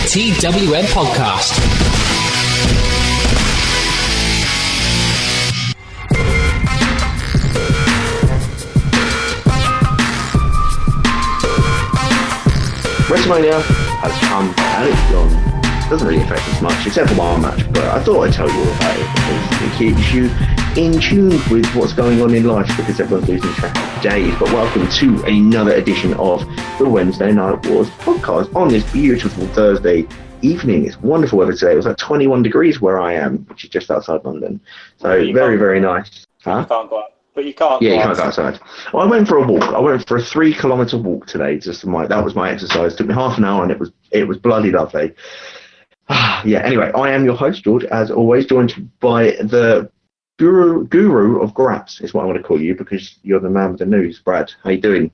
TWM podcast. WrestleMania has come and it's gone. Doesn't really affect us much, except for one match, but I thought I'd tell you all about it because it keeps you in tune with what's going on in life because everyone's losing track of days. But welcome to another edition of the Wednesday Night Wars podcast on this beautiful Thursday evening. It's wonderful weather today. It was like 21 degrees where I am, which is just outside London. So very, very nice. Huh? You can't go out. But you can't. Yeah, you can't go outside. Well, I went for a walk. I went for a 3-kilometre walk today. That was my exercise. It took me half an hour, and it was bloody lovely. Yeah. Anyway, I am your host, George, as always, joined by the guru of Graps, is what I want to call you because you're the man with the news. Brad, how you doing?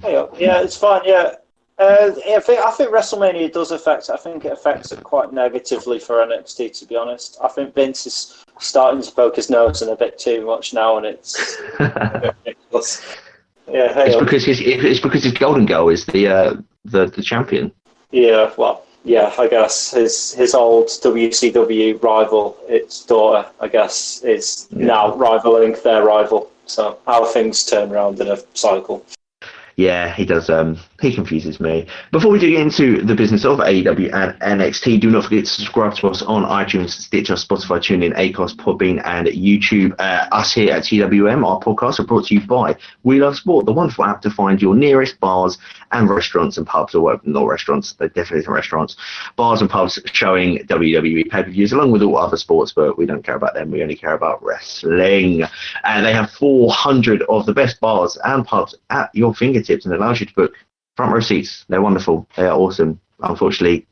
Hey, yeah, it's fine. Yeah. I think WrestleMania does affect. I think it affects it quite negatively for NXT. To be honest, I think Vince is starting to poke his nose in a bit too much now, and it's ridiculous. Yeah, it's because his golden girl is the champion. Yeah, well, yeah, I guess his old WCW rival, its daughter, I guess, is now rivaling their rival. So how things turn around in a cycle. Yeah, he does. He confuses me. Before we do get into the business of AEW and NXT, do not forget to subscribe to us on iTunes, Stitcher, Spotify, TuneIn, Acast, Podbean, and YouTube. Us here at TWM, our podcasts are brought to you by We Love Sport, the wonderful app to find your nearest bars and restaurants and pubs, or not restaurants, they're definitely not restaurants, bars and pubs showing WWE pay-per-views along with all other sports, but we don't care about them. We only care about wrestling. And they have 400 of the best bars and pubs at your fingertips, and it allows you to book front row seats. They're wonderful. They are awesome. Unfortunately,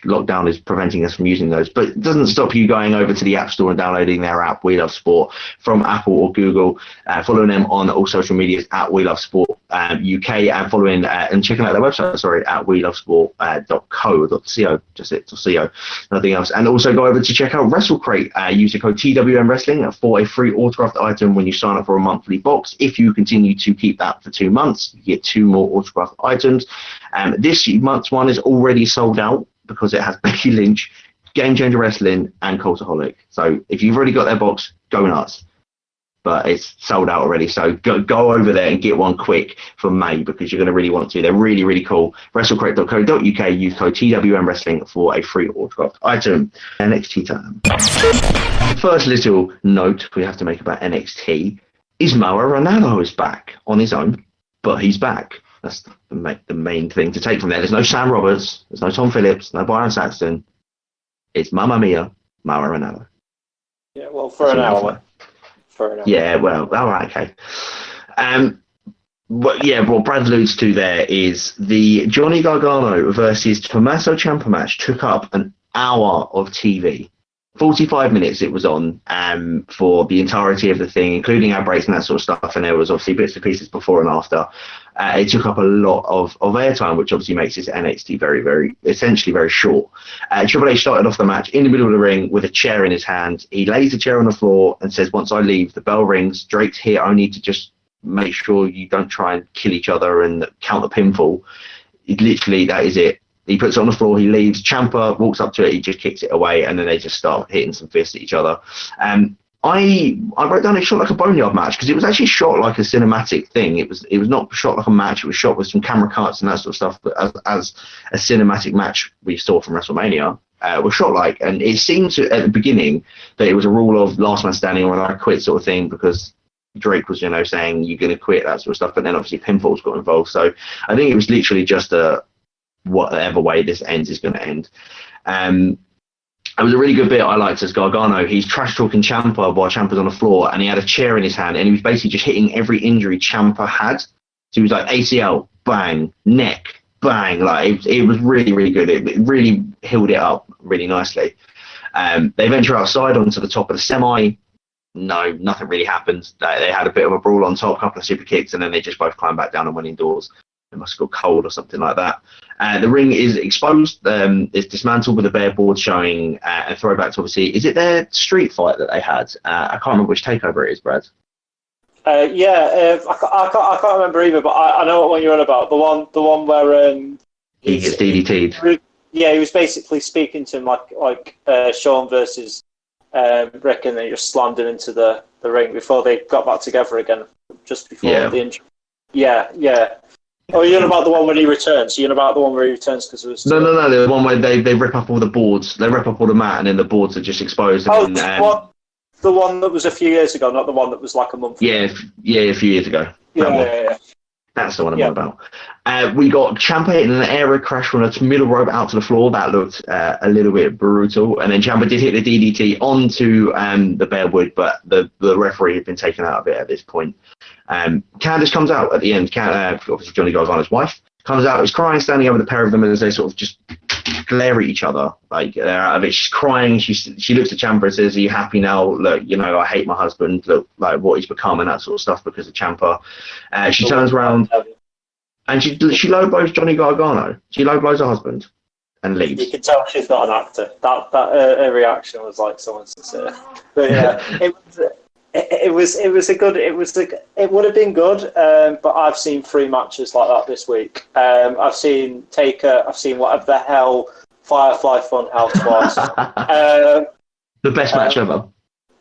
lockdown is preventing us from using those, but it doesn't stop you going over to the App Store and downloading their app, We Love Sport, from Apple or Google. Following them on all social medias at We Love Sport UK, and following and checking out their website, at welovesport.co.co, just .co, nothing else. And also go over to check out WrestleCrate. Use the code TWM Wrestling for a free autographed item when you sign up for a monthly box. If you continue to keep that for 2 months, you get 2 more autographed items. This month's one is already sold out because it has Becky Lynch, Game Changer Wrestling, and Cultaholic. So if you've already got their box, go nuts. But it's sold out already, so go over there and get one quick for May because you're going to really want to. They're really, really cool. WrestleCrate.co.uk, use code TWM Wrestling for a free autographed item. NXT time. First little note we have to make about NXT is Mauro Ranallo is back on his own, but he's back. That's the main thing to take from there. There's no Sam Roberts, there's no Tom Phillips, no Byron Saxton. It's Mamma Mia, Mauro Ranallo. Yeah, well, for an hour. Yeah, well, all right, okay. What Brad alludes to there is the Johnny Gargano versus Tommaso Ciampa match took up an hour of TV. 45 minutes it was on for the entirety of the thing, including our breaks and that sort of stuff, and there was obviously bits and pieces before and after. It took up a lot of airtime, which obviously makes this NXT very, very, essentially very short. Triple H started off the match in the middle of the ring with a chair in his hand. He lays the chair on the floor and says, once I leave, the bell rings. Drake's here only to just make sure you don't try and kill each other and count the pinfall. Literally, that is it. He puts it on the floor, he leaves, Ciampa walks up to it, he just kicks it away, and then they just start hitting some fists at each other. I wrote down it shot like a boneyard match because it was actually shot like a cinematic thing. It was not shot like a match, it was shot with some camera cuts and that sort of stuff, but as a cinematic match we saw from WrestleMania was shot like, and it seemed to, at the beginning, that it was a rule of last man standing or I quit sort of thing because Drake was, saying you're going to quit, that sort of stuff, but then obviously pinfalls got involved. So I think it was literally just whatever way this ends is going to end. It was a really good bit I liked as Gargano. He's trash talking Ciampa while Ciampa's on the floor, and he had a chair in his hand, and he was basically just hitting every injury Ciampa had. So he was like ACL, bang, neck, bang. Like it was really, really good. It really healed it up really nicely. They venture outside onto the top of the semi. No, nothing really happened. They had a bit of a brawl on top, a couple of super kicks, and then they just both climbed back down and went indoors. It must have got cold or something like that. The ring is exposed. It's dismantled with a bare board showing a throwback to, obviously, is it their street fight that they had? I can't remember which takeover it is, Brad. I can't remember either, but I know what one you're on about. The one where he gets DDT'd. Yeah, he was basically speaking to him like Shawn versus Rick, and they just slammed him into the ring before they got back together again, just before the injury. Yeah. Oh, you're not about the one when he returns. You're not about the one where he returns because it was... No, the one where they rip up all the boards. They rip up all the mat, and then the boards are just exposed. And the one that was a few years ago, not the one that was like a month ago. A few years ago. Yeah. That's the one I'm on about. We got Ciampa hitting an aerial crash from the middle rope out to the floor. That looked a little bit brutal. And then Ciampa did hit the DDT onto the bare wood, but the referee had been taken out of it at this point. Candice comes out at the end. Obviously, Johnny Gargano's wife comes out. Is crying, standing over the pair of them as they sort of just glare at each other. Like they're out of it. She's crying. She looks at Ciampa and says, "Are you happy now? Look, I hate my husband. Look, like what he's become and that sort of stuff because of Ciampa." She turns around and she low blows Johnny Gargano. She low blows her husband and leaves. You can tell she's not an actor. That her reaction was like someone sincere. But yeah, it would have been good. But I've seen 3 matches like that this week. I've seen Taker. I've seen whatever the hell Firefly Funhouse was. The best match ever.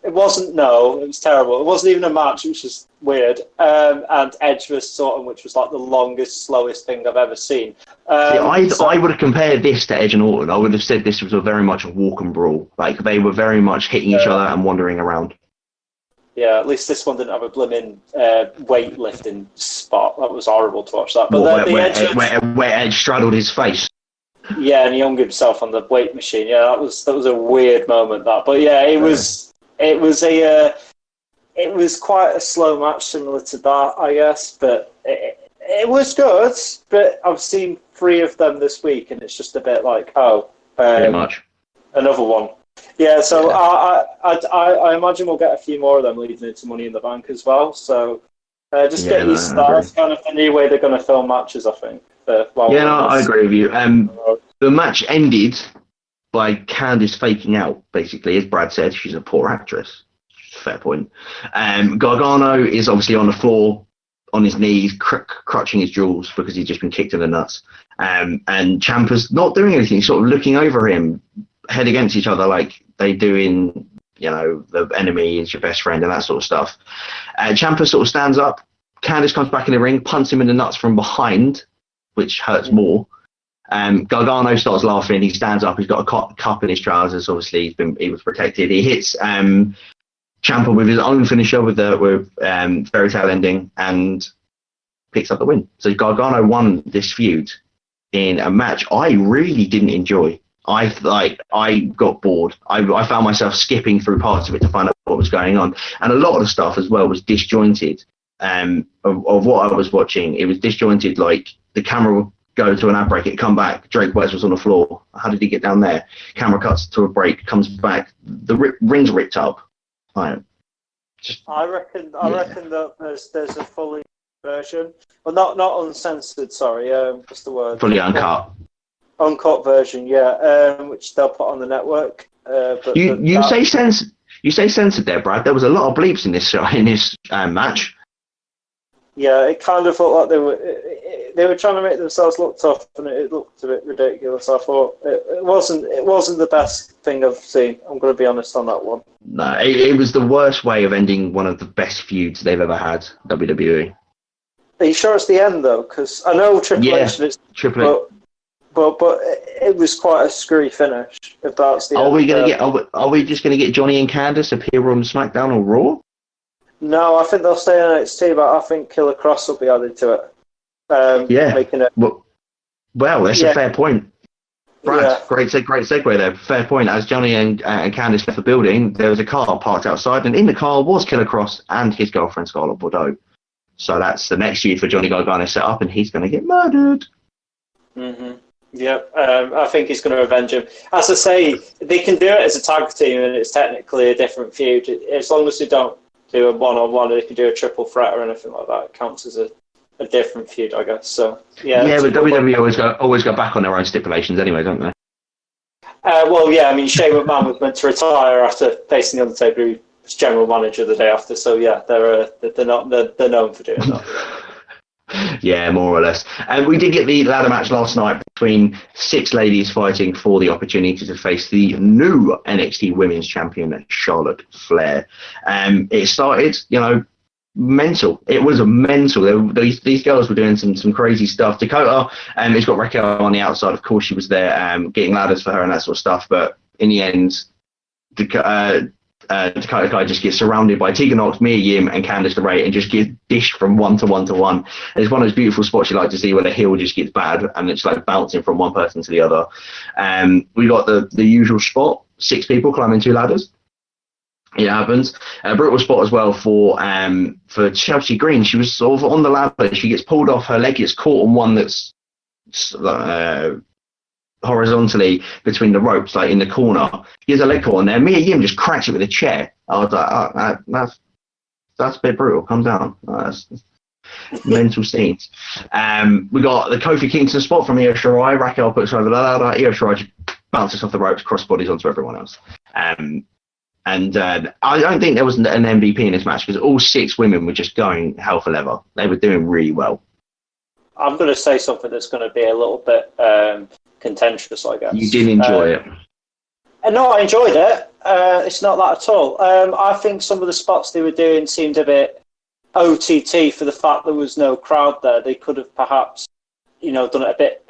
It wasn't. No, it was terrible. It wasn't even a match. It was just weird. And Edge vs Orton, which was like the longest, slowest thing I've ever seen. I would have compared this to Edge and Orton. I would have said this was very much a walk and brawl. Like they were very much hitting each other and wandering around. Yeah, at least this one didn't have a blooming weightlifting spot. That was horrible to watch that. But where Edge straddled his face. Yeah, and he hung himself on the weight machine. Yeah, that was a weird moment. That, but yeah, it was quite a slow match, similar to that, I guess. But it was good. But I've seen 3 of them this week, and it's just a bit like, pretty much another one. Yeah, so I imagine we'll get a few more of them leading into Money in the Bank as well. So get used to that. That's kind of the new way they're going to film matches, I think. I agree with you. The match ended by Candice faking out, basically. As Brad said, she's a poor actress. Fair point. Gargano is obviously on the floor, on his knees, crutching his jewels because he's just been kicked in the nuts. And Ciampa's not doing anything, sort of looking over him, head against each other like they do in, the enemy is your best friend and that sort of stuff. Ciampa sort of stands up. Candice comes back in the ring, punts him in the nuts from behind, which hurts more. Gargano starts laughing. He stands up. He's got a cup in his trousers. Obviously, he was protected. He hits Ciampa with his own finisher with fairy tale ending and picks up the win. So Gargano won this feud in a match I really didn't enjoy. I got bored. I found myself skipping through parts of it to find out what was going on, and a lot of the stuff as well was disjointed. Of what I was watching, it was disjointed. Like the camera would go to an ad break, it come back. Drake West was on the floor. How did he get down there? Camera cuts to a break, comes back. The ring's ripped up. I reckon that there's a fully version, well, not uncensored. Sorry, what's the word? Fully uncut. Uncut version, yeah, which they'll put on the network. But you say censored there, Brad. There was a lot of bleeps in this match. Yeah, it kind of felt like they were trying to make themselves look tough, and it looked a bit ridiculous. I thought it wasn't the best thing I've seen. I'm going to be honest on that one. No, it was the worst way of ending one of the best feuds they've ever had. WWE. Are you sure it's the end though? Because I know Triple H is Triple H. But it was quite a screwy finish. If that's the end. Are we just going to get Johnny and Candice appear on SmackDown or Raw? No, I think they'll stay on NXT, but I think Killer Cross will be added to it. Making it. Well, that's a fair point. Brad, great segue there. Fair point. As Johnny and Candice left the building, there was a car parked outside, and in the car was Killer Cross and his girlfriend Scarlett Bordeaux. So that's the next feud for Johnny Gargano set up, and he's going to get murdered. Mm-hmm. Yep, I think he's going to avenge him. As I say, they can do it as a tag team, and it's technically a different feud. As long as they don't do a one-on-one, they can do a triple threat or anything like that. It counts as a different feud, I guess. So yeah, but WWE always go back on their own stipulations anyway, don't they? I mean, Shane McMahon was meant to retire after facing the Undertaker, who was general manager the day after. So yeah, they're known for doing that. Yeah, more or less. And we did get the ladder match last night between 6 ladies fighting for the opportunity to face the new NXT Women's Champion, Charlotte Flair. It started, mental. It was a mental. These girls were doing some crazy stuff. Dakota, it's got Raquel on the outside. Of course, she was there getting ladders for her and that sort of stuff. But in the end, Dakota Kai just gets surrounded by Tegan Nox, Mia Yim, and Candice LeRae, and just gets dished from one to one to one. It's one of those beautiful spots you like to see where the heel just gets bad and it's like bouncing from one person to the other. We got the usual spot: 6 people climbing 2 ladders. It happens. A brutal spot as well for Chelsea Green. She was sort of on the ladder. She gets pulled off. Her leg gets caught on one that's horizontally between the ropes, like in the corner. He has a leg caught on there. Mia Yim just cracks it with a chair. I was like, that's a bit brutal. Calm down. That's mental scenes. We got the Kofi Kingston spot from Io Shirai. Raquel puts her over the ladder. Io Shirai just bounces off the ropes, cross bodies onto everyone else. And I don't think there was an MVP in this match because all 6 women were just going hell for leather. They were doing really well. I'm going to say something that's going to be a little bit contentious, I guess. You did enjoy it. No, I enjoyed it. It's not that at all. I think some of the spots they were doing seemed a bit OTT for the fact there was no crowd there. They could have perhaps, done it a bit...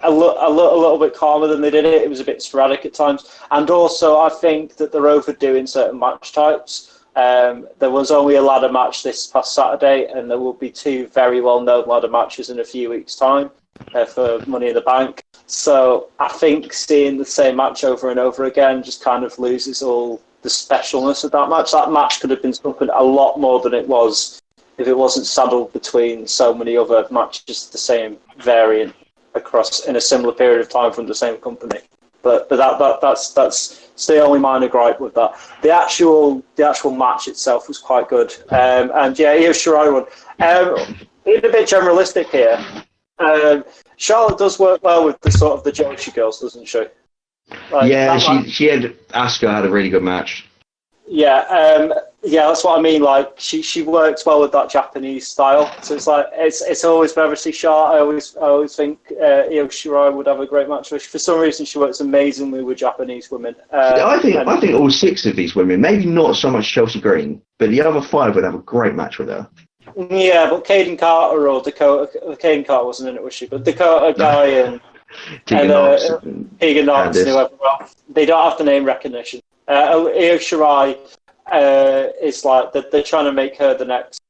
A little bit calmer than they did it. It was a bit sporadic at times. And also, I think that they're overdoing certain match types. There was only a ladder match this past Saturday, and there will be 2 very well-known ladder matches in a few weeks' time for Money in the Bank. So I think seeing the same match over and over again just kind of loses all the specialness of that match. That match could have been something a lot more than it was if it wasn't saddled between so many other matches, the same variant across in a similar period of time from the same company. But that's the only minor gripe with that. The actual match itself was quite good. And yeah, Io Shirai won. Being a bit generalistic here, Charlotte does work well with the sort of the Joshi girls, doesn't she? She had Asuka had a really good match. Yeah, that's what I mean. Like she works well with that Japanese style. So it's like it's always whenever I see Charlotte, I always think Io Shirai would have a great match. For some reason, she works amazingly with Japanese women. I think all 6 of these women, maybe not so much Chelsea Green, but the other 5 would have a great match with her. Yeah, but Caden Carter or Dakota, Caden Carter wasn't in it, was she? But Dakota Guy and Tegan Nox and whoever else, they don't have the name recognition. Io Shirai is like they're trying to make her the next.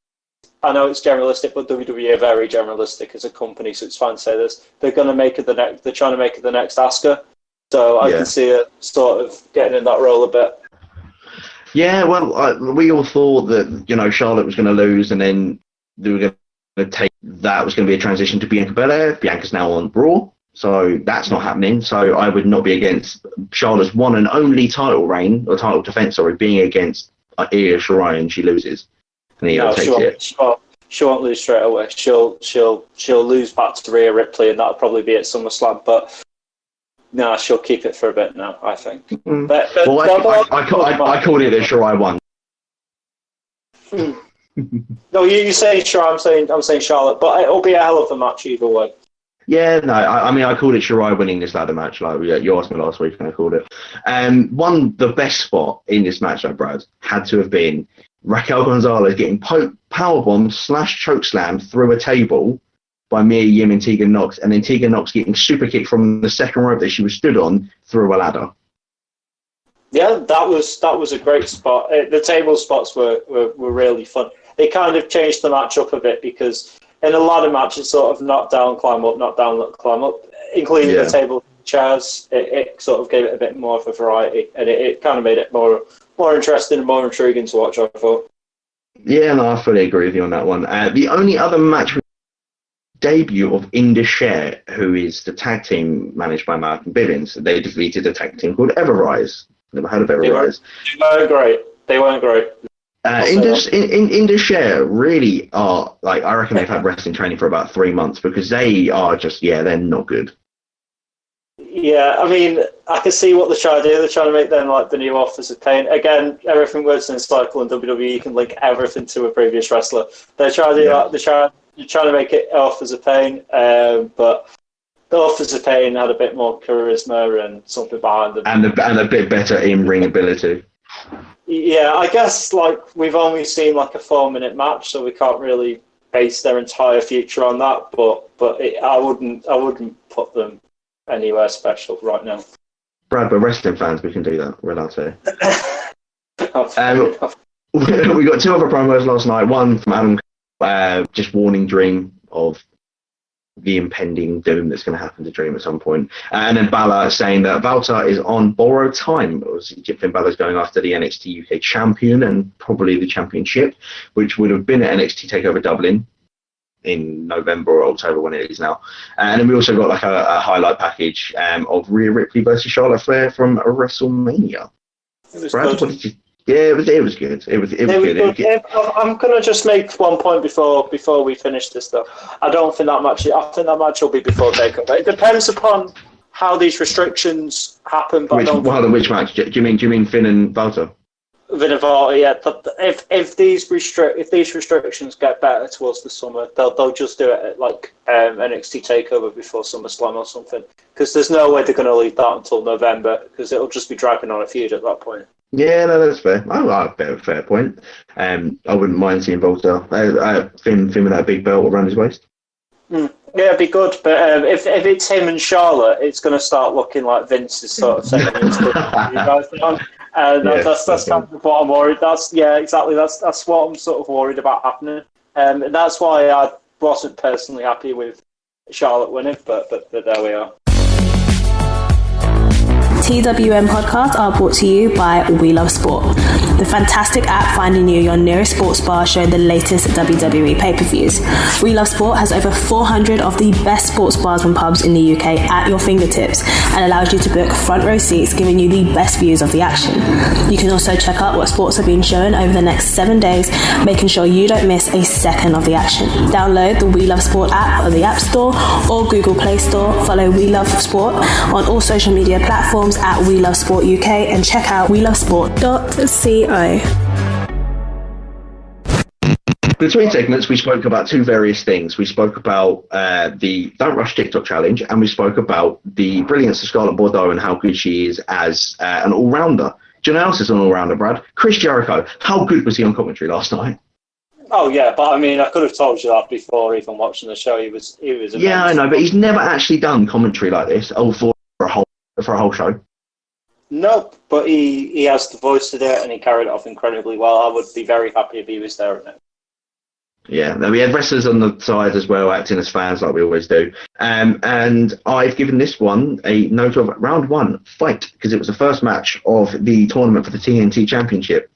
I know it's generalistic, but WWE are very generalistic as a company, so it's fine to say this. They're going to make her the next. They're trying to make her the next Asuka, so I can see her sort of getting in that role a bit. Yeah, well, we all thought that Charlotte was going to lose, and then they were going to take that was going to be a transition to Bianca Belair. Bianca's now on Raw. So that's not happening. So I would not be against Charlotte's one and only title reign, or title defense, being against Io Shirai, and she loses. And she won't lose straight away. She'll lose back to Rhea Ripley, and that'll probably be at SummerSlam. But no, she'll keep it for a bit now, I think. Mm. I called it that Shirai won. No, you say Shirai, I'm saying Charlotte, but it'll be a hell of a match either way. Yeah, no, I called it Shirai winning this ladder match. Like you asked me last week, and I called it. The best spot in this match, Brad, had to have been Raquel Gonzalez getting powerbomb / chokeslammed through a table by Mia Yim and Tegan Nox, and then Tegan Nox getting super kicked from the second rope that she was stood on through a ladder. Yeah, that was a great spot. The table spots were really fun. They kind of changed the match up a bit because in a ladder match, it's sort of knock down, climb up, knock down, climb up, including the table chairs. It sort of gave it a bit more of a variety, and it kind of made it more interesting and more intriguing to watch, I thought. Yeah, no, I fully agree with you on that one. The only other match was the debut of Indus Sher, who is the tag team managed by Malcolm Bivens. They defeated a tag team called Everrise. Never heard of Everrise. They weren't great. Indus Sher really are, like, I reckon they've had wrestling training for about 3 months because they are just, they're not good. Yeah, I mean, I can see what they're trying to do. They're trying to make them like the new Authors of Pain. Again, everything works in a cycle in WWE. You can link everything to a previous wrestler. They're trying to do that. They're trying to make it Authors of Pain, but the Authors of Pain had a bit more charisma and something behind them. And a bit better in-ring ability. Yeah, I guess like we've only seen like a 4-minute match, so we can't really base their entire future on that. But I wouldn't put them anywhere special right now. Brad, we're wrestling fans. We can do that. We're allowed to. We got 2 other promos last night. One from Adam, just warning Dream of the impending doom that's going to happen to Dream at some point. And then Balor saying that Walter is on borrowed time. Finn Balor's going after the NXT UK champion and probably the championship, which would have been at NXT TakeOver Dublin in November or October when it is now. And then we also got like a highlight package of Rhea Ripley versus Charlotte Flair from WrestleMania. Brad, what did you... Yeah, it was good. It was good. I'm gonna just make one point before we finish this though. I think that match will be before Takeover. It depends upon how these restrictions happen. But which match? Do you mean Finn and Walter? Finn and Walter, yeah. But if these restrictions get better towards the summer, they'll just do it at like NXT Takeover before SummerSlam or something. Because there's no way they're going to leave that until November because it'll just be dragging on a feud at that point. Yeah, no, that's fair. Fair point. I wouldn't mind seeing Walter. Finn with that big belt around his waist. Yeah, it'd be good. But if it's him and Charlotte, it's going to start looking like Vince is sort of saying it's good. You guys down. And that's kind of what I'm worried. Exactly. That's what I'm sort of worried about happening. And that's why I wasn't personally happy with Charlotte winning. But there we are. TWM podcasts are brought to you by We Love Sport, the fantastic app finding you your nearest sports bar showing the latest WWE pay-per-views. We Love Sport has over 400 of the best sports bars and pubs in the UK at your fingertips and allows you to book front row seats, giving you the best views of the action. You can also check out what sports are being shown over the next 7 days, making sure you don't miss a second of the action. Download the We Love Sport app on the App Store or Google Play Store. Follow We Love Sport on all social media platforms at We Love Sport UK and check out welovesport.co. Between segments, we spoke about 2 various things. We spoke about the Don't Rush TikTok challenge, and we spoke about the brilliance of Scarlett Bordeaux and how good she is as an all-rounder. Do you know who else is an all-rounder, Brad? Chris Jericho. How good was he on commentary last night? Oh yeah, but I mean, I could have told you that before even watching the show. He was amazing. Yeah, I know, but he's never actually done commentary like this for a whole show. Nope, but he has the voice to do it, and he carried it off incredibly well. I would be very happy if he was there in it. Yeah, we had wrestlers on the side as well, acting as fans like we always do. And I've given this one a note of round 1 fight because it was the first match of the tournament for the TNT Championship.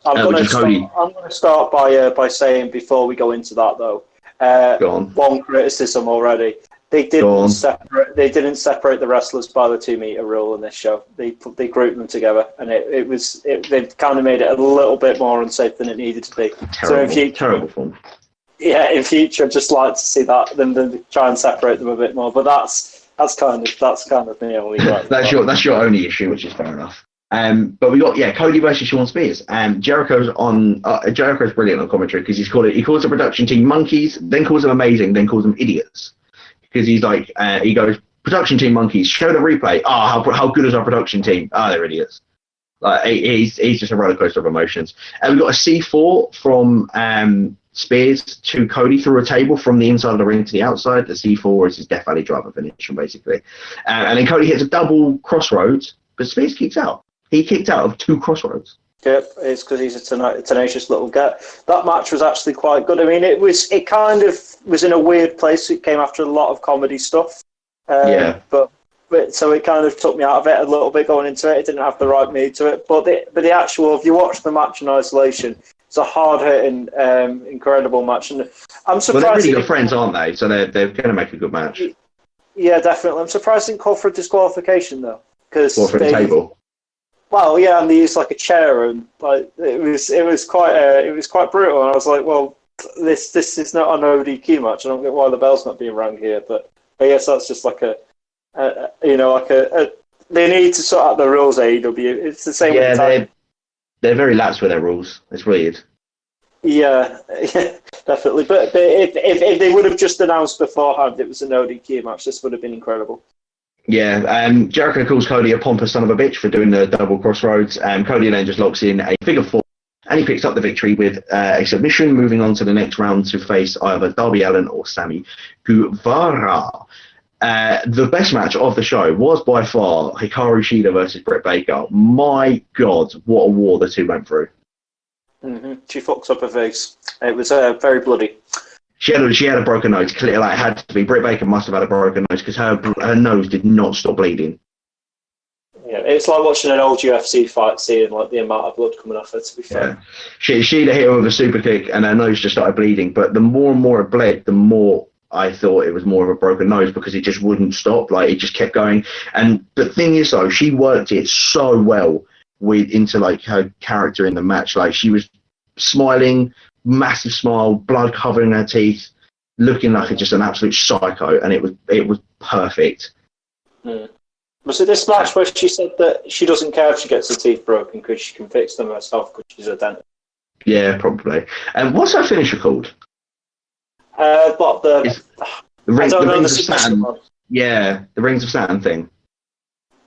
I'm going to start by saying before we go into that though, go on. One criticism already. They didn't separate the wrestlers by the 2-meter rule in this show. They grouped them together, and they kind of made it a little bit more unsafe than it needed to be. Terrible form. Yeah, in future, I'd just like to see that them try and separate them a bit more. But that's kind of me only. That's your only issue, which is fair enough. But we got Cody versus Sean Spears. Jericho's brilliant on commentary because he calls the production team monkeys, then calls them amazing, then calls them idiots. Because he's like, he goes, production team monkeys, show the replay. How good is our production team? They're idiots. Like he's just a roller coaster of emotions. And we got a C4 from Spears to Cody through a table from the inside of the ring to the outside. The C4 is his Death Valley driver finish, basically. And then Cody hits a double crossroads, but Spears kicks out. He kicked out of 2 crossroads. Yep, it's because he's a tenacious little guy. That match was actually quite good. I mean, it kind of was in a weird place. It came after a lot of comedy stuff. But so it kind of took me out of it a little bit going into it. It didn't have the right mood to it. But the actual, if you watch the match in isolation, it's a hard-hitting, incredible match. And I'm surprised. Well, they're really good friends, aren't they? So they're going to make a good match. Yeah, definitely. I'm surprised they didn't call for a disqualification though, because for the table. Well, yeah, and they used like a chair, and like it was quite brutal. And I was like, well, this is not an ODQ match. I don't get why the bell's not being rang here, but I guess that's just like a They need to sort out the rules. AEW. It's the same. Yeah, with they're very lax with their rules. It's weird. Yeah, definitely. But if they would have just announced beforehand it was an ODQ match, this would have been incredible. Yeah, Jericho calls Cody a pompous son of a bitch for doing the double crossroads. Cody then just locks in a figure four, and he picks up the victory with a submission, moving on to the next round to face either Darby Allin or Sammy Guevara. The best match of the show was by far Hikaru Shida versus Britt Baker. My God, what a war the two went through. Mm-hmm. She fucks up her face. It was very bloody. She had a broken nose. Clearly, it had to be. Britt Baker must have had a broken nose because her nose did not stop bleeding. Yeah, it's like watching an old UFC fight, seeing like the amount of blood coming off her. To be fair, She'd hit her with a super kick, and her nose just started bleeding. But the more and more it bled, the more I thought it was more of a broken nose because it just wouldn't stop. Like, it just kept going. And the thing is, though, she worked it so well into like her character in the match. Like, she was smiling, massive smile, blood covering her teeth, looking like just an absolute psycho, and it was perfect. Was it this match where she said that she doesn't care if she gets her teeth broken because she can fix them herself because she's a dentist? Yeah, probably. And what's her finisher called? The Rings of Saturn. Yeah, the Rings of Saturn thing.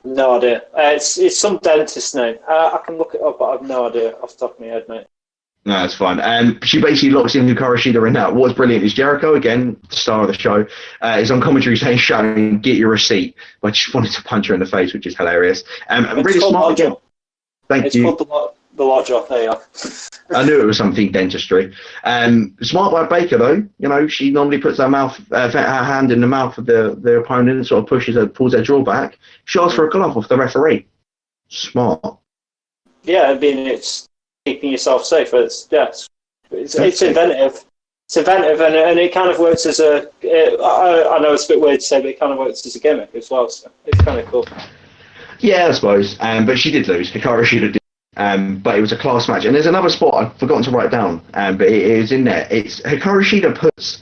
No idea. It's some dentist name. I can look it up, but I have no idea off the top of my head, mate. No, that's fine. She basically locks in Hikaru Shida in that. What's brilliant is Jericho, again, the star of the show, is on commentary saying, "Shut get your receipt." But I just wanted to punch her in the face, which is hilarious. Really smart again. Thank you. It's called the Lockjaw. There you are. I knew it was something dentistry. Smart by Baker, though. You know, she normally puts her hand in the mouth of the opponent, sort of pulls her jaw back. She asks for a glove off the referee. Smart. Yeah, I mean, it's keeping yourself safe. It's inventive. It's inventive, and it kind of works as a. I know it's a bit weird to say, but it kind of works as a gimmick as well. So it's kind of cool. Yeah, I suppose. But she did lose. Hikaru Shida did. But it was a class match. And there's another spot I've forgotten to write down, but it is in there. It's Hikaru Shida puts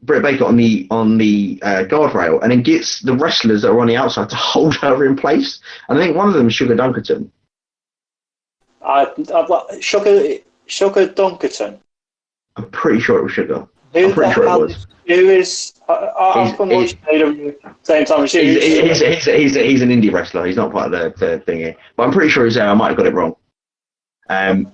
Britt Baker on the guardrail, and then gets the wrestlers that are on the outside to hold her in place. And I think one of them is Sugar Dunkerton. Sugar Dunkerton. I'm pretty sure it was Sugar. I'm pretty sure it was. Who is? I've been watching AEW same time as you. He's an indie wrestler. He's not part of the thingy. But I'm pretty sure he's there. I might have got it wrong. I'm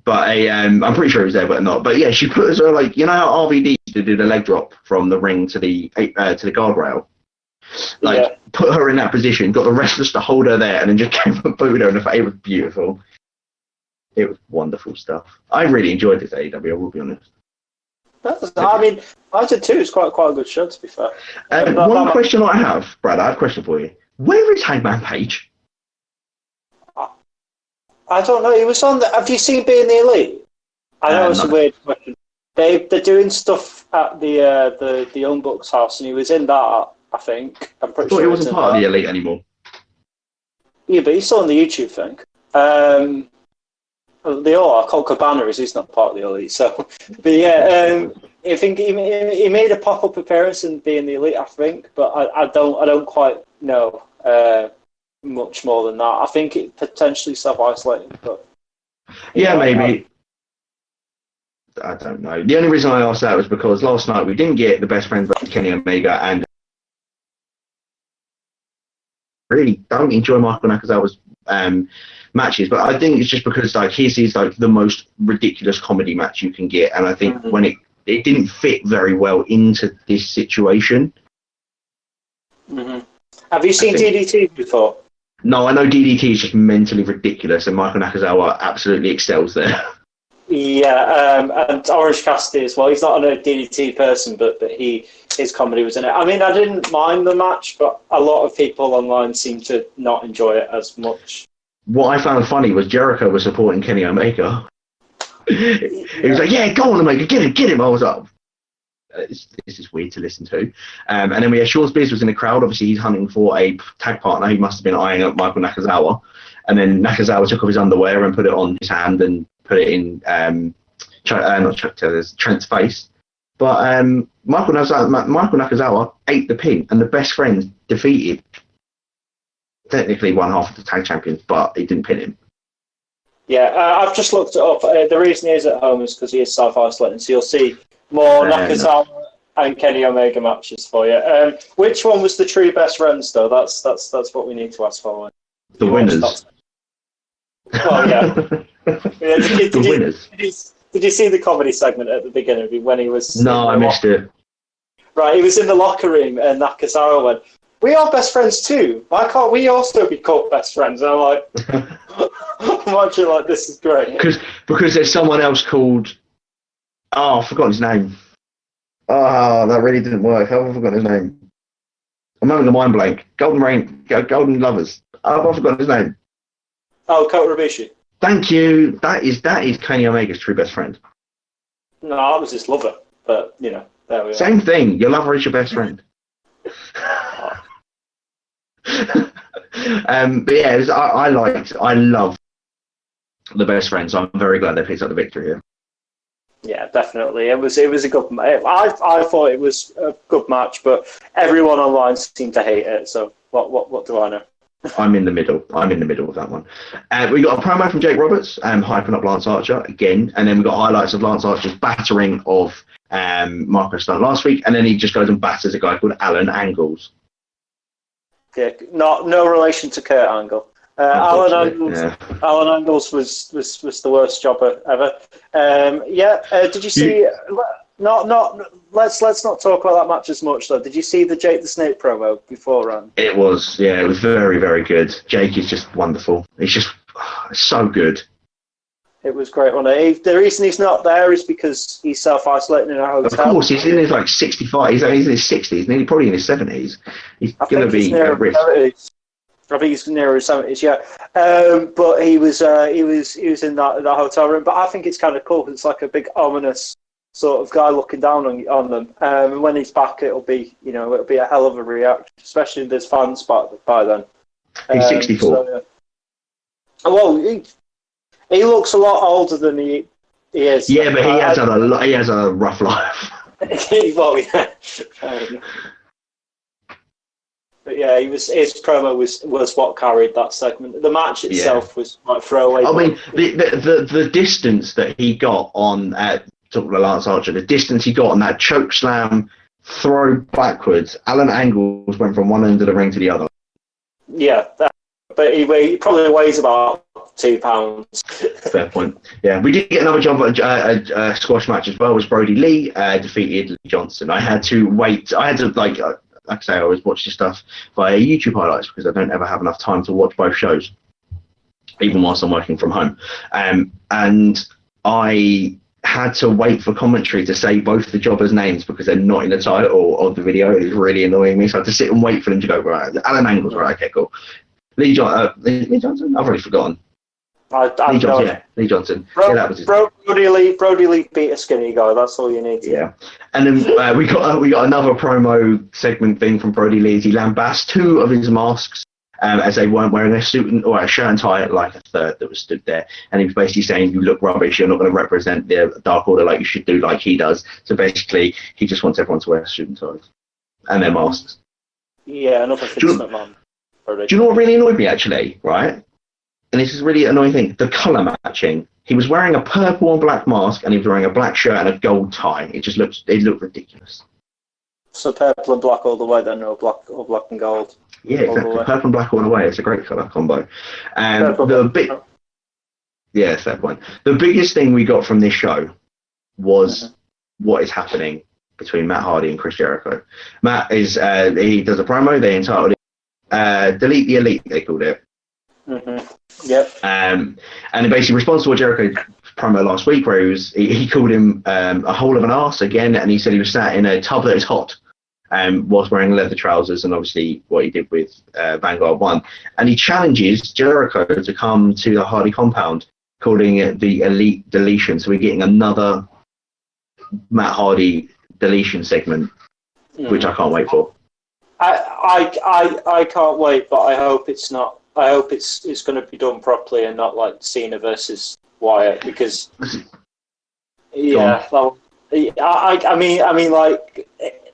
pretty sure he was there, but not. But yeah, she put her like, you know how RVD used to do the leg drop from the ring to the guardrail. Like, put her in that position, got the wrestlers to hold her there, and then just came and booted her in the face. It was beautiful. It was wonderful stuff. I really enjoyed this AEW, I will be honest. I mean, I did too. It's quite a good show, to be fair. One question I have, Brad, I have a question for you. Where is Hangman Page? I don't know. He was on the. Have you seen Being the Elite? I know it's a weird question. They're doing stuff at the Young Bucks house, and he was in that. I think. I'm pretty sure he wasn't part of the Elite anymore. Yeah, but he's still on the YouTube thing. They all are. Colt Cabana he's not part of the Elite. So, but yeah, I think he made a pop-up appearance in Being the Elite. I think, but I don't quite know much more than that. I think it potentially self-isolating, but yeah, maybe. I don't know. The only reason I asked that was because last night we didn't get the best friends versus Kenny Omega, and really don't enjoy Michael Nakazawa's matches, but I think it's just because like his is like the most ridiculous comedy match you can get, and I think when it didn't fit very well into this situation. Have you seen DDT before? No, I know DDT is just mentally ridiculous, and Michael Nakazawa absolutely excels there. Yeah, and Orange Cassidy as well. He's not a DDT person, but his comedy was in it. I mean, I didn't mind the match, but a lot of people online seem to not enjoy it as much. What I found funny was Jericho was supporting Kenny Omega. He was like, "Yeah, go on, Omega, get him." I was like, "This is weird to listen to." And then we had Shawn Spears was in the crowd. Obviously, he's hunting for a tag partner. He must have been eyeing up Michael Nakazawa. And then Nakazawa took off his underwear and put it on his hand and put it in Trent's face. But Michael Nakazawa ate the pin, and the best friends defeated technically one half of the tag champions, but he didn't pin him. Yeah, I've just looked it up. The reason he is at home is because he is self-isolating, so you'll see more Nakazawa and Kenny Omega matches for you. Which one was the true best friends, though? That's what we need to ask for. The winners. Well, yeah. The winners. Did you see the comedy segment at the beginning when he was... No, I missed it. Right, he was in the locker room and Nakazawa went, "We are best friends too. Why can't we also be called best friends?" And I'm like, I'm actually like, this is great. Because there's someone else called... Oh, I've forgotten his name. Oh, that really didn't work. How have I forgotten his name? I'm having a mind blank. Golden Lovers. Oh, I've forgotten his name. Oh, Kota Ibushi. Thank you. That is Kenny Omega's true best friend. No, I was his lover, but there we are. Same thing. Your lover is your best friend. But yeah, I love the best friends. So I'm very glad they picked up the victory here. Yeah, definitely. It was a good match. I thought it was a good match, but everyone online seemed to hate it. So what do I know? I'm in the middle. Of that one. We got a promo from Jake Roberts, hyping up Lance Archer again, and then we got highlights of Lance Archer's battering of Marco Stunt last week, and then he just goes and batters a guy called Alan Angles. Yeah, no relation to Kurt Angle. Alan Angles was the worst jobber ever. Did you see? Let's not talk about that match as much though. Did you see the Jake the Snake promo beforehand? It was very, very good. Jake is just wonderful. He's just so good. It was great. The reason he's not there is because he's self-isolating in a hotel. Of course, he's in his 65. He's in his 60s. Nearly probably in his 70s. He's going to be at risk. I think he's near his 70s, yeah. But he was in that hotel room. But I think it's kind of cool because it's like a big ominous sort of guy looking down on them. And when he's back, it'll be a hell of a reaction, especially if there's fans by then. He's 64. So, yeah. Well, he looks a lot older than he is. Yeah, but he has a rough life. Well, yeah. But yeah, his promo was what carried that segment. The match itself was like throwaway. I mean, the distance that he got on talking about Lance Archer, the distance he got on that choke slam throw backwards, Alan Angles went from one end of the ring to the other. Yeah, but he probably weighs about 2 pounds. Fair point. Yeah, we did get another jump at a squash match as well. It was Brody Lee defeated Lee Johnson. I had to wait. I had to like I say, I always watch this stuff via YouTube highlights because I don't ever have enough time to watch both shows, even whilst I'm working from home. And I had to wait for commentary to say both the jobbers' names because they're not in the title of the video. It was really annoying me, so I had to sit and wait for them to go, right, Alan Angles, right, okay, cool. Lee Johnson? I've already forgotten. Lee Johnson. That was his Brody Lee beat a skinny guy. That's all you need. Yeah, and then we got another promo segment thing from Brody Lee. He lambasted 2 of his masks as they weren't wearing a suit or a shirt and tie like a third that was stood there, and he was basically saying, "You look rubbish. You're not going to represent the Dark Order like you should do, like he does." So basically, he just wants everyone to wear suit and ties and their masks. Yeah, another thing. Do you know what really annoyed me actually? Right. And this is a really annoying thing, the colour matching. He was wearing a purple and black mask and he was wearing a black shirt and a gold tie. It looked ridiculous. So purple and black all the way then, or black and gold? Yeah, exactly. Purple and black all the way. It's a great colour combo. And fair point. The biggest thing we got from this show was what is happening between Matt Hardy and Chris Jericho. Matt he does a promo, they entitled it Delete the Elite, they called it. Mm-hmm. Yep. And it basically responds to what Jericho promo last week, where he called him a hole of an arse again, and he said he was sat in a tub that is hot, whilst wearing leather trousers, and obviously what he did with Vanguard 1. And he challenges Jericho to come to the Hardy compound, calling it the Elite Deletion. So we're getting another Matt Hardy deletion segment, which I can't wait for. I can't wait, but I hope it's not. I hope it's going to be done properly and not like Cena versus Wyatt, because that I mean, like,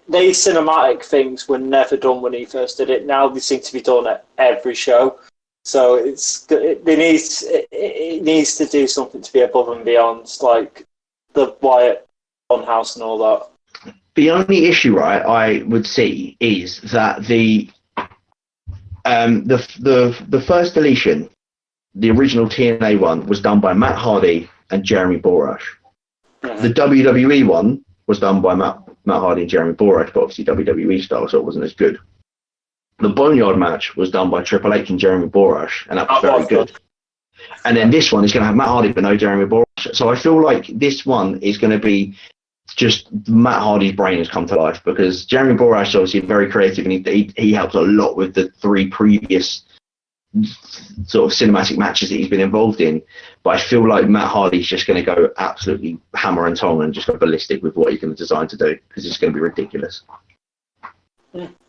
these cinematic things were never done when he first did it. Now they seem to be done at every show. So it needs to do something to be above and beyond, like the Wyatt Funhouse and all that. The only issue, right, I would see is that the first deletion, the original TNA one, was done by Matt Hardy and Jeremy Borash. Mm-hmm. The WWE one was done by Matt Hardy and Jeremy Borash, but obviously WWE style, so it wasn't as good. The Boneyard match was done by Triple H and Jeremy Borash, and that was very good. And then this one is going to have Matt Hardy, but no Jeremy Borash. So I feel like this one is going to be just Matt Hardy's brain has come to life, because Jeremy Borash is obviously very creative, and he helped a lot with the 3 previous sort of cinematic matches that he's been involved in. But I feel like Matt Hardy's just going to go absolutely hammer and tong and just go ballistic with what he's going to design to do, because it's going to be ridiculous.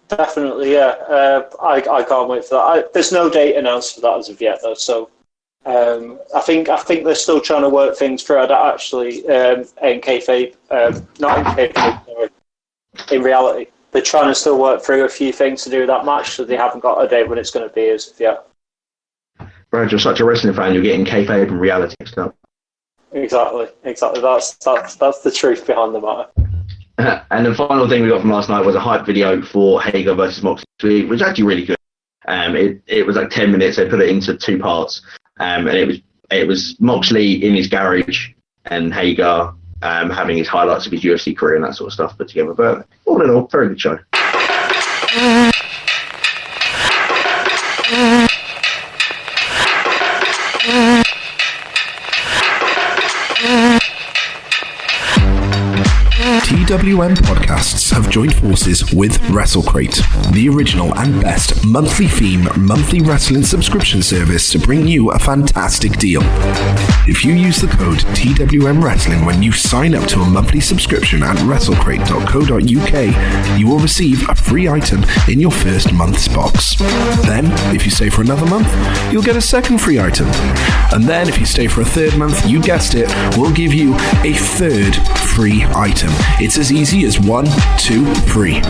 Definitely, yeah. I can't wait for that. There's no date announced for that as of yet, though. So I think they're still trying to work things through. Actually, in kayfabe, not in kayfabe, sorry. In reality, they're trying to still work through a few things to do with that match, so they haven't got a date when it's going to be as of yet. Brad, you're such a wrestling fan. You're getting kayfabe and reality mixed up. Exactly. That's the truth behind the matter. And the final thing we got from last night was a hype video for Hager versus Moxley, which was actually really good. It was like 10 minutes. They put it into 2 parts, and it was Moxley in his garage and Hager having his highlights of his UFC career and that sort of stuff put together. But all in all, very good show. TWM Podcasts have joined forces with WrestleCrate, the original and best monthly theme, monthly wrestling subscription service to bring you a fantastic deal. If you use the code TWM Wrestling when you sign up to a monthly subscription at WrestleCrate.co.uk, you will receive a free item in your first month's box. Then, if you stay for another month, you'll get a second free item. And then, if you stay for a third month, you guessed it, we'll give you a third free item. It's as easy as 1, 2, 3.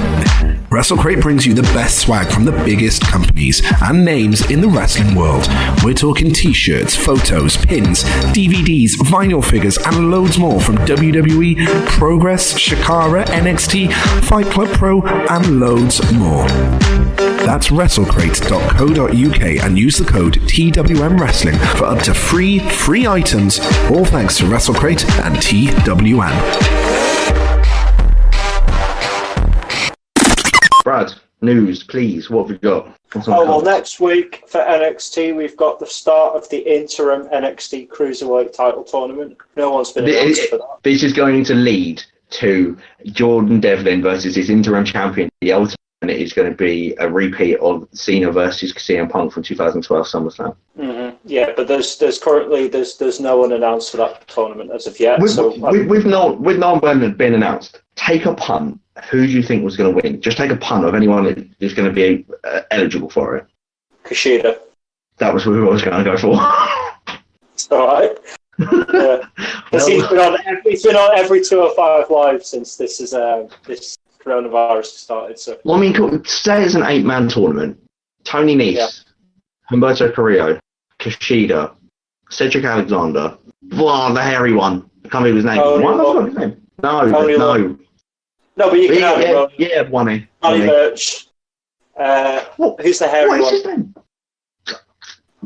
WrestleCrate brings you the best swag from the biggest companies and names in the wrestling world. We're talking t-shirts, photos, pins, DVDs, vinyl figures, and loads more from WWE, Progress, Shikara, NXT, Fight Club Pro, and loads more. That's WrestleCrate.co.uk and use the code TWM Wrestling for up to free items, all thanks to WrestleCrate and TWM. Brad, news, please. What have we got? Next week for NXT, we've got the start of the interim NXT Cruiserweight title tournament. No one's been announced for that. This is going to lead to Jordan Devlin versus his interim champion, the Ultimate, and it is going to be a repeat of Cena versus CM Punk from 2012 SummerSlam. Mm-hmm. Yeah, but there's currently no one announced for that tournament as of yet. With no one been announced, take a punt. Who do you think was going to win? Just take a punt of anyone who's going to be eligible for it. Kushida. That was who I was going to go for. It's all right. He's been on every 205 Live since this coronavirus started. So. Well, I mean, say it's an 8-man tournament. Tony Nese, Humberto Carrillo, Kushida, Cedric Alexander, the hairy one. I can't remember his name. Why am I forgetting his name? No. No, but you can have it. Yeah, Bonnie. Bonnie Birch. Who's the hairy one? What is his name?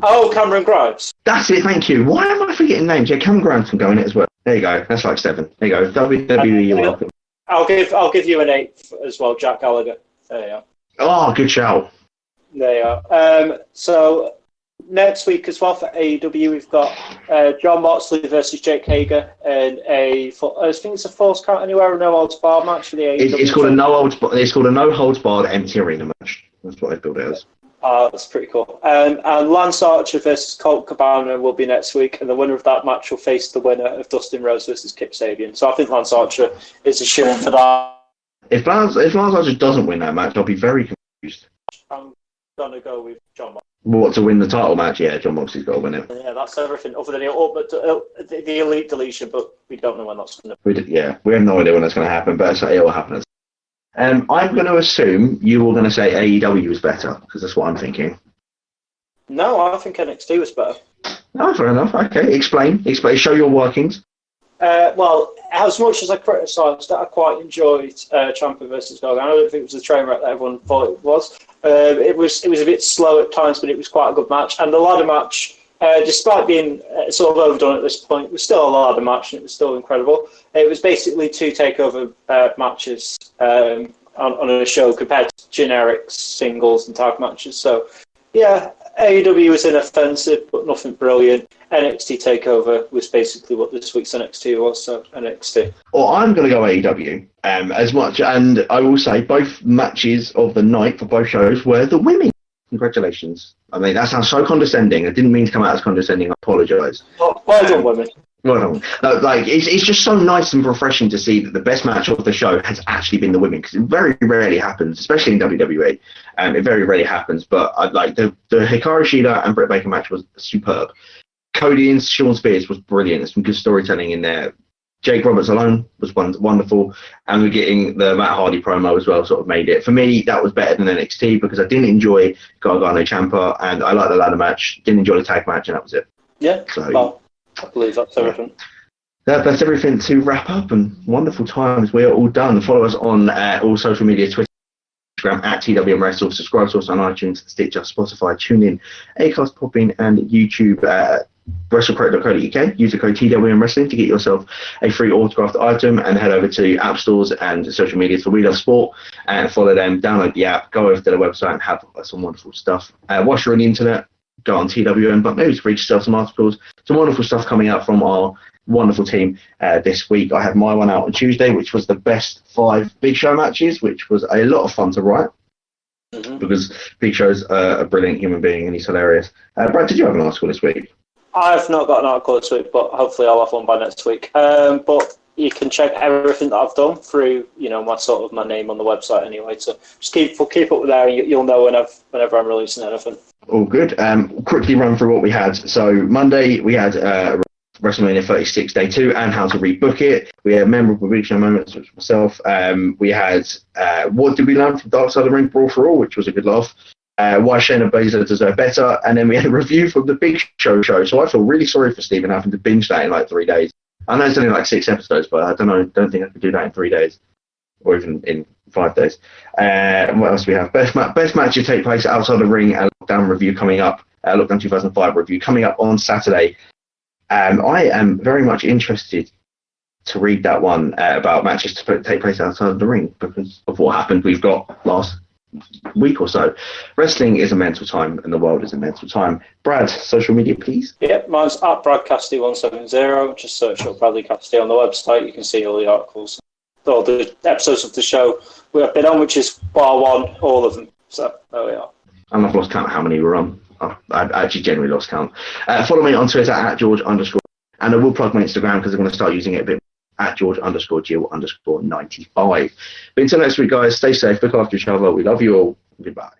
Oh, Cameron Grimes. That's it, thank you. Why am I forgetting names? Yeah, Cameron Grimes can go in it as well. There you go. That's like 7. There you go. WWE, you're welcome. I'll give you an 8 as well, Jack Gallagher. There you are. Oh, good shout. There you are. So next week as well for AEW, we've got John Moxley versus Jake Hager in I think it's a Falls Count Anywhere or No Holds Barred match for the AEW. It's called a No Holds Barred empty arena match. That's what they built it as. That's pretty cool. And Lance Archer versus Colt Cabana will be next week, and the winner of that match will face the winner of Dustin Rhodes versus Kip Sabian. So I think Lance Archer is a shoo-in for that. If Lance Archer doesn't win that match, I'll be very confused. I'm gonna go with John Moxley. What, to win the title match? Yeah, John Moxley's got to win it. Yeah, that's everything other than the elite deletion, but we don't know when that's going to. We have no idea when that's going to happen, but it will happen. I'm going to assume you were going to say AEW was better because that's what I'm thinking. No, I think NXT was better. No, fair enough. Okay, explain. Show your workings. Well, as much as I criticised that, I quite enjoyed Ciampa versus Gargano. I don't think it was the train wreck that everyone thought it was. It was a bit slow at times, but it was quite a good match. And the ladder match, despite being sort of overdone at this point, was still a ladder match, and it was still incredible. It was basically 2 takeover matches on a show compared to generic singles and tag matches. So, yeah, AEW was inoffensive, but nothing brilliant. NXT TakeOver was basically what this week's NXT was, so NXT. Well, I'm going to go AEW as much, and I will say both matches of the night for both shows were the women. Congratulations. I mean, that sounds so condescending. I didn't mean to come out as condescending. I apologise. Well done, women. Well done. It's just so nice and refreshing to see that the best match of the show has actually been the women, because it very rarely happens, especially in WWE. It very rarely happens, but the Hikaru Shida and Britt Baker match was superb. Cody and Sean Spears was brilliant. There's some good storytelling in there. Jake Roberts alone was wonderful, and we're getting the Matt Hardy promo as well, sort of made it. For me, that was better than NXT because I didn't enjoy Gargano Ciampa, and I liked the ladder match, didn't enjoy the tag match, and that was it. Yeah, so, well, I believe that's everything. That's everything to wrap up, and wonderful times. We're all done. Follow us on all social media, Twitter, Instagram at TWM Wrestle. Subscribe to us on iTunes, Stitcher, Spotify, TuneIn, Acast, Podbean, and YouTube. WrestleCrate.co.uk. Use the code TWM Wrestling to get yourself a free autographed item, and head over to app stores and social media for We Love Sport and follow them. Download the app, go over to their website and have some wonderful stuff. Whilst you're on the internet, go on TWM.news, read yourself some articles, some wonderful stuff coming out from our wonderful team this week. I have my one out on Tuesday, which was the best 5 Big Show matches, which was a lot of fun to write. Because Big Show's a brilliant human being and he's hilarious. Brad, did you have an article this week? I've not got an article this week, but hopefully I'll have one by next week. But you can check everything that I've done through, my name on the website anyway. So just keep up with there, and you'll know whenever I'm releasing anything. All good. Quickly run through what we had. So Monday we had WrestleMania 36 Day 2 and how to rebook it. We had memorable Big Show moments, which was myself. We had what did we learn from Dark Side of the Ring Brawl for All, which was a good laugh. Why Shayna Baszler deserved better, and then we had a review from the Big Show. So I feel really sorry for Stephen having to binge that in 3 days. I know it's only 6 episodes, but I don't think I could do that in 3 days, or even in 5 days. What else do we have? Best matches take place outside the ring, and Lockdown review coming up. Lockdown 2005 review coming up on Saturday. I am very much interested to read that one about matches to take place outside of the ring because of what happened. We've got last week or so. Wrestling is a mental time and the world is a mental time. Brad, social media please. Yep, mine's at BradCassidy170. Just search up Bradley Cassidy on the website. You can see all the articles, all the episodes of the show we have been on, which is bar one, all of them. So there we are. And I've lost count how many we're on. I actually generally lost count. Follow me on Twitter at George_, and I will plug my Instagram because I'm going to start using it a bit at George_Geal_95. But until next week, guys, stay safe, look after each other. We love you all. Goodbye.